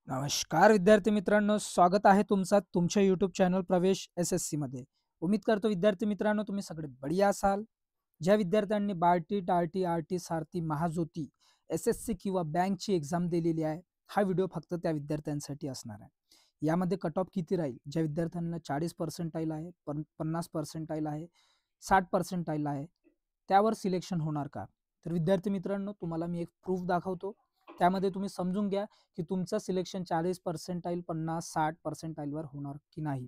नमस्कार विद्यार्थी मित्रांनो, स्वागत आहे तुमचा तुमच्या यूट्यूब चॅनल प्रवेश SSC मध्ये. उम्मीद करतो विद्यार्थी मित्रांनो तुम्ही सगळे बढिया असाल. ज्या विद्यार्थ्यांनी बार्टी, टार्टी, आरटी, सारथी, महाज्योती, SSC किंवा बँकची एक्झाम दिलेली आहे, हा व्हिडिओ फक्त त्या विद्यार्थ्यांसाठी असणार आहे. यामध्ये कट ऑफ किती राहील? ज्या विद्यार्थ्यांना 40% आहे, 50% आहे, 60% आहे, त्यावर सिलेक्शन होणार का? तर विद्यार्थी मित्रांनो, तुम्हाला मी एक प्रूफ दाखवतो. त्यामध्ये तुम्ही समजून घ्या की तुमचं सिलेक्शन 40% 50-60% वर होणार की नाही.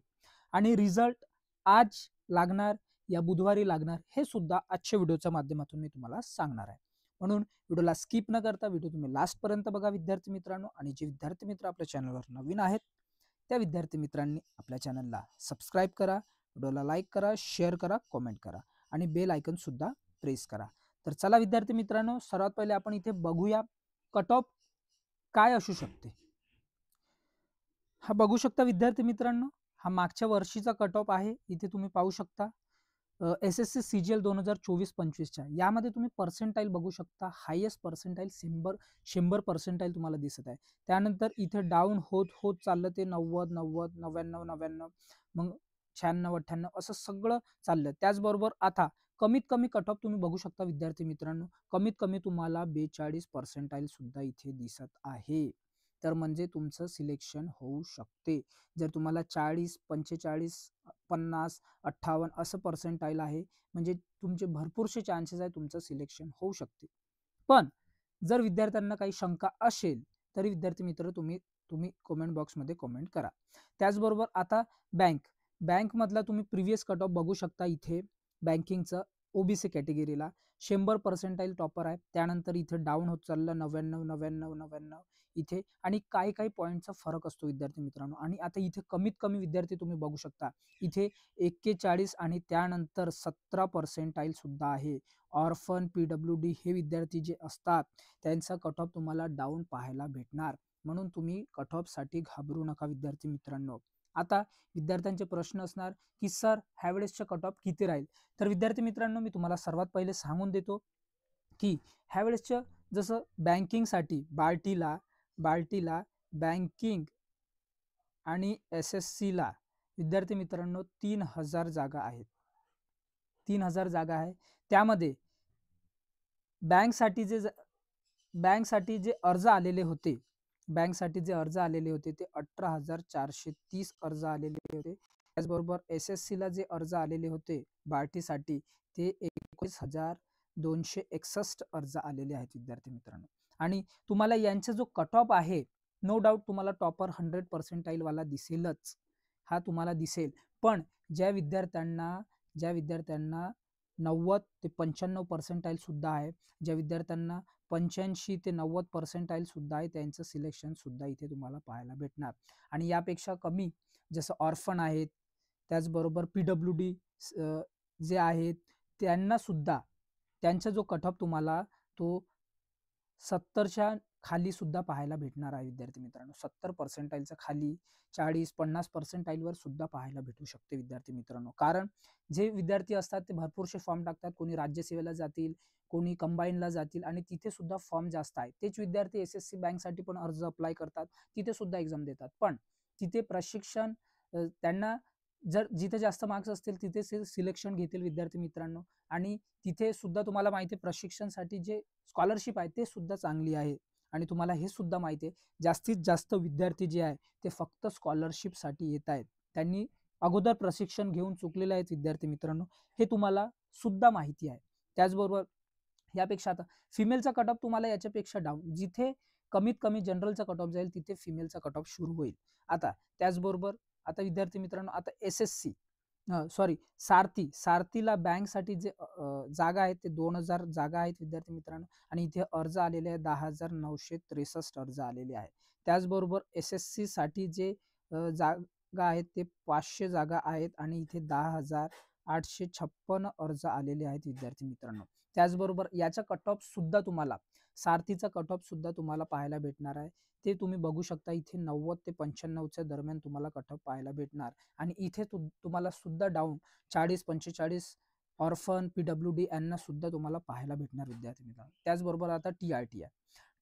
आणि रिझल्ट आज लागणार या बुधवारी लागणार हे सुद्धा आजच्या व्हिडिओच्या माध्यमातून मी तुम्हाला सांगणार आहे. म्हणून व्हिडिओला स्किप न करता व्हिडिओ तुम्ही लास्ट पर्यंत बघा विद्यार्थी मित्रांनो. आणि जे विद्यार्थी मित्र आपल्या चॅनलवर नवीन आहेत त्या विद्यार्थी मित्रांनी आपल्या चॅनलला सबस्क्राईब करा, व्हिडिओला लाईक करा, शेअर करा, कमेंट करा आणि बेल आयकन सुद्धा प्रेस करा. तर चला विद्यार्थी मित्रांनो, सर्वात पहिले आपण इथे बघूया कट ऑफ काय असू शकते. हा बघू शकता विद्यार्थी मित्रांनो, हा मागच्या वर्षीचा कट ऑफ आहे. इथे तुम्ही पाहू शकता SSC CGL 2024-25च्या यामध्ये तुम्ही पर्सेंटाईल बघू शकता. हायेस्ट पर्सेंटाईल 100% तुम्हाला दिसत आहे. त्यानंतर इथे डाऊन होत होत चाललं ते 90, 90, 99, 99, मग 96, 98 असं सगळं चाललं. त्याचबरोबर आता कमीत कमी कट ऑफ तुम्ही बघू शकता विद्यार्थी मित्रांनो, कमीत कमी तुम्हाला 42% सुद्धा इथे दिसत आहे. तर म्हणजे तुमचं सिलेक्शन होऊ शकते. जर तुम्हाला 40, 45, 50, 58 असं पर्सेंटाईल आहे, म्हणजे तुमचे भरपूरसे चान्सेस आहे तुमचं सिलेक्शन होऊ शकते. पण जर विद्यार्थ्यांना काही शंका असेल तरी विद्यार्थी मित्र तुम्ही तुम्ही कमेंट बॉक्समध्ये कमेंट करा. त्याचबरोबर आता बँकमधला तुम्ही प्रिव्हियस कट ऑफ बघू शकता. इथे बँकिंगचं OBC कॅटेगरीला 100% टॉपर आहे. त्यानंतर इथे डाऊन होत चाललं 99, 99, 99 इथे, आणि काही काही पॉईंटचा फरक असतो विद्यार्थी मित्रांनो. आणि आता इथे कमीत कमी विद्यार्थी तुम्ही बघू शकता, इथे 41 आणि त्यानंतर 17% सुद्धा आहे. ऑर्फन, PWD हे विद्यार्थी जे असतात त्यांचा कट ऑफ तुम्हाला डाऊन पाहायला भेटणार. म्हणून तुम्ही कट ऑफसाठी घाबरू नका विद्यार्थी मित्रांनो. आता विद्यार्थ्यांचे प्रश्न असणार की सर ह्यावेळेसचा कट ऑफ किती राहील? तर विद्यार्थी मित्रांनो, मी तुम्हाला सर्वात पहिले सांगून देतो की ह्यावेळेसचं जसं बँकिंगसाठी बार्टीला बँकिंग आणि SSCला विद्यार्थी मित्रांनो 3000 जागा आहेत. 3000 जागा आहे. त्यामध्ये बँकसाठी बँकसाठी जे अर्ज आलेले होते, ते 18,430 अर्ज आलेले होते. त्याचबरोबर SSCला जे अर्ज आलेले होते बार्टीसाठी ते 21,261 अर्ज आलेले आहेत विद्यार्थी मित्रांनो. आणि तुम्हाला यांचा जो कट ऑफ आहे, नो डाऊट तुम्हाला टॉपर 100% वाला दिसेलच, हा तुम्हाला दिसेल. पण ज्या विद्यार्थ्यांना 90 ते 95% सुद्धा आहे, ज्या विद्यार्थ्यांना 85 ते 90% सुद्धा आहे, त्यांचं सिलेक्शन सुद्धा इथे तुम्हाला पाहायला भेटणार. आणि यापेक्षा कमी जसं ऑर्फन आहेत, त्याचबरोबर PWD जे आहेत त्यांना सुद्धा त्यांचा जो कट ऑफ तुम्हाला तो 70च्या खाली सुद्धा पाहायला भेटणार आहे विद्यार्थी मित्रांनो. 70% खाली 40-50% वर सुद्धा पाहायला भेटू शकते विद्यार्थी मित्रांनो. कारण जे विद्यार्थी असतात ते भरपूरसे फॉर्म टाकतात. कोणी राज्यसेवेला जातील, कोणी कंबाईनला जातील आणि तिथे सुद्धा फॉर्म जास्त आहे. तेच विद्यार्थी SSC बँकसाठी पण अर्ज अप्लाय करतात, तिथे सुद्धा एक्झाम देतात. पण तिथे प्रशिक्षण त्यांना जर जिथे जास्त मार्क्स असतील तिथे सिलेक्शन घेतील विद्यार्थी मित्रांनो. आणि तिथे सुद्धा तुम्हाला माहिती आहे प्रशिक्षणासाठी जे स्कॉलरशिप आहे ते सुद्धा चांगली आहे. आणि तुम्हाला हे सुद्धा माहिती आहे जास्तीत जास्त विद्यार्थी जे आहे ते फक्त स्कॉलरशिपसाठी येत आहेत. त्यांनी अगोदर प्रशिक्षण घेऊन चुकलेले आहेत विद्यार्थी मित्रांनो, हे तुम्हाला सुद्धा माहिती आहे. त्याचबरोबर यापेक्षा आता फिमेलचा कट ऑफ तुम्हाला याच्यापेक्षा डाऊन, जिथे कमीत कमी जनरलचा कट ऑफ जाईल तिथे फिमेलचा कट ऑफ सुरू होईल. आता त्याचबरोबर आता विद्यार्थी मित्रांनो, आता SSC सारथीला बँकसाठी जे जागा आहेत ते 2000 जागा आहेत विद्यार्थी मित्रांनो. आणि इथे अर्ज आलेले आहेत 10,963 अर्ज आलेले आहेत. त्याचबरोबर SSC साठी जे जागा आहेत ते 500 जागा आहेत आणि इथे 10,856 अर्ज आलेले आहेत विद्यार्थी मित्रांनो. त्याचबरोबर याचा कट ऑफ सुद्धा तुम्हाला सारथीचा कट ऑफ सुद्धा तुम्हाला पाहायला भेटणार आहे. ते तुम्ही बघू शकता, इथे 90 ते 95च्या दरम्यान तुम्हाला कट ऑफ पाहायला भेटणार. आणि इथे तुम्हाला सुद्धा डाऊन 40-45 ऑर्फन, PWD यांना सुद्धा तुम्हाला पाहायला भेटणार विद्यार्थी मित्रांनो. त्याचबरोबर आता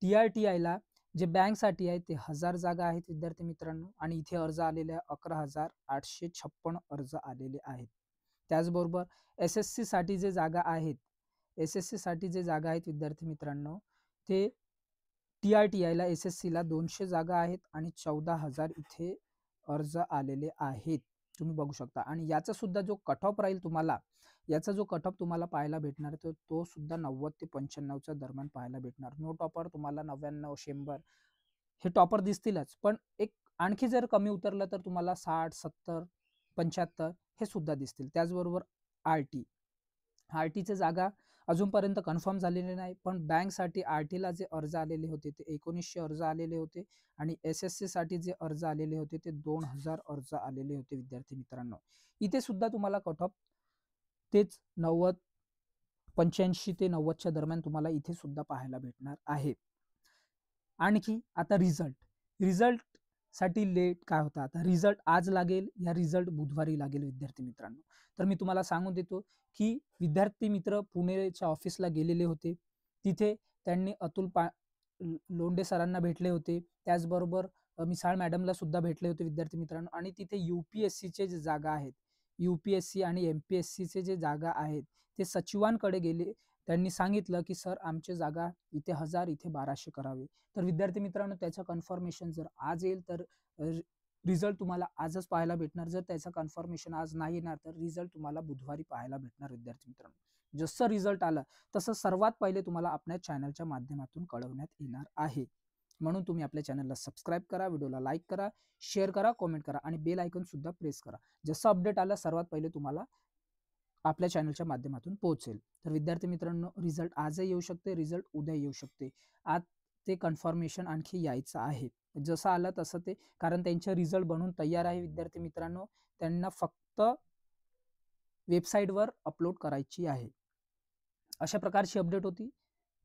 TRTI ला जे बँकसाठी आहे ते 1000 जागा आहेत विद्यार्थी मित्रांनो, आणि इथे अर्ज आलेले 11,856 अर्ज आलेले आहेत. त्याचबरोबर SSC साठी जे जागा आहेत, SSC साठी जे जागा आहेत विद्यार्थी मित्रांनो, ते TRTI ला SSC ला 200 जागा आहेत आणि 14,000 इथे अर्ज आलेले आहेत. तुम्ही बघू शकता. आणि याचा सुद्धा जो कट ऑफ राहील तुम्हाला, याचा जो कट ऑफ तुम्हाला पाहायला भेटणार, तर तो सुद्धा 90 ते 95च्या दरम्यान पाहायला भेटणार. नो टॉपर तुम्हाला 99, 100 हे टॉपर दिसतीलच, पण एक आणखी जर कमी उतरलं तर तुम्हाला 60, 70, 75 हे सुद्धा दिसतील. त्याचबरोबर आरटीचे जागा अजूनपर्यंत कन्फर्म झालेले नाही, पण बँकसाठी आरटीला जे अर्ज आलेले होते ते 1900 अर्ज आलेले होते, आणि SSC साठी जे अर्ज आलेले होते ते 2000 अर्ज आलेले होते विद्यार्थी मित्रांनो. इथे सुद्धा तुम्हाला कट ऑफ तेच 90, 85 ते 90च्या दरम्यान तुम्हाला इथे सुद्धा पाहायला भेटणार आहे. आणखी आता रिझल्ट साठी लेट काय होता, आता रिझल्ट आज लागेल या रिझल्ट बुधवारी लागेल विद्यार्थी मित्रांनो. तर मी तुम्हाला सांगून देतो की विद्यार्थी मित्र पुणेच्या ऑफिसला गेलेले होते. तिथे त्यांनी लोंढे सरांना भेटले होते, त्याचबरोबर मिसाळ मॅडमला सुद्धा भेटले होते विद्यार्थी मित्रांनो. आणि तिथे UPSCचे जे जागा आहेत, UPSC आणि MPSCचे जे जागा आहेत ते सचिवांकडे गेले. त्यांनी सांगितलं की सर आमचे जागा इथे 1000 इथे 1200 करावे. तर विद्यार्थी मित्रांनो त्याचं कन्फर्मेशन जर आज येईल तर रिझल्ट तुम्हाला आजच पाहायला भेटणार. जर त्याचं कन्फर्मेशन आज नाही येणार तर रिझल्ट तुम्हाला बुधवारी पाहायला भेटणार विद्यार्थी मित्रांनो. जसं रिझल्ट आलं तसं सर्वात पहिले तुम्हाला आपल्या चॅनलच्या माध्यमातून कळवण्यात येणार आहे. म्हणून तुम्ही आपल्या चॅनलला सबस्क्राईब करा, व्हिडिओला लाईक करा, शेअर करा, कमेंट करा आणि बेल आयकॉन सुद्धा प्रेस करा. जसं अपडेट आलं सर्वात पहिले तुम्हाला आपल्या चॅनलच्या माध्यमातून पोहोचेल. तर विद्यार्थी मित्रांनो रिझल्ट आजही येऊ शकते, रिझल्ट उद्या येऊ शकते. आज ते कन्फर्मेशन आणखी यायचं आहे. जसं आलं तसं ते, कारण त्यांचे रिझल्ट बनून तयार आहे विद्यार्थी मित्रांनो. त्यांना फक्त वेबसाईटवर अपलोड करायची आहे. अशा प्रकारची अपडेट होती.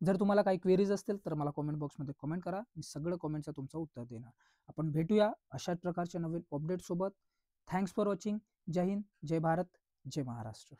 जर तुम्हाला काही क्वेरीज असतील तर मला कमेंट बॉक्समध्ये कमेंट करा. मी सगळं कमेंटचं तुमचं उत्तर देणार. आपण भेटूया अशाच प्रकारच्या नवीन अपडेट सोबत. Thanks for watching. जय हिंद, जय भारत, जय महाराष्ट्र.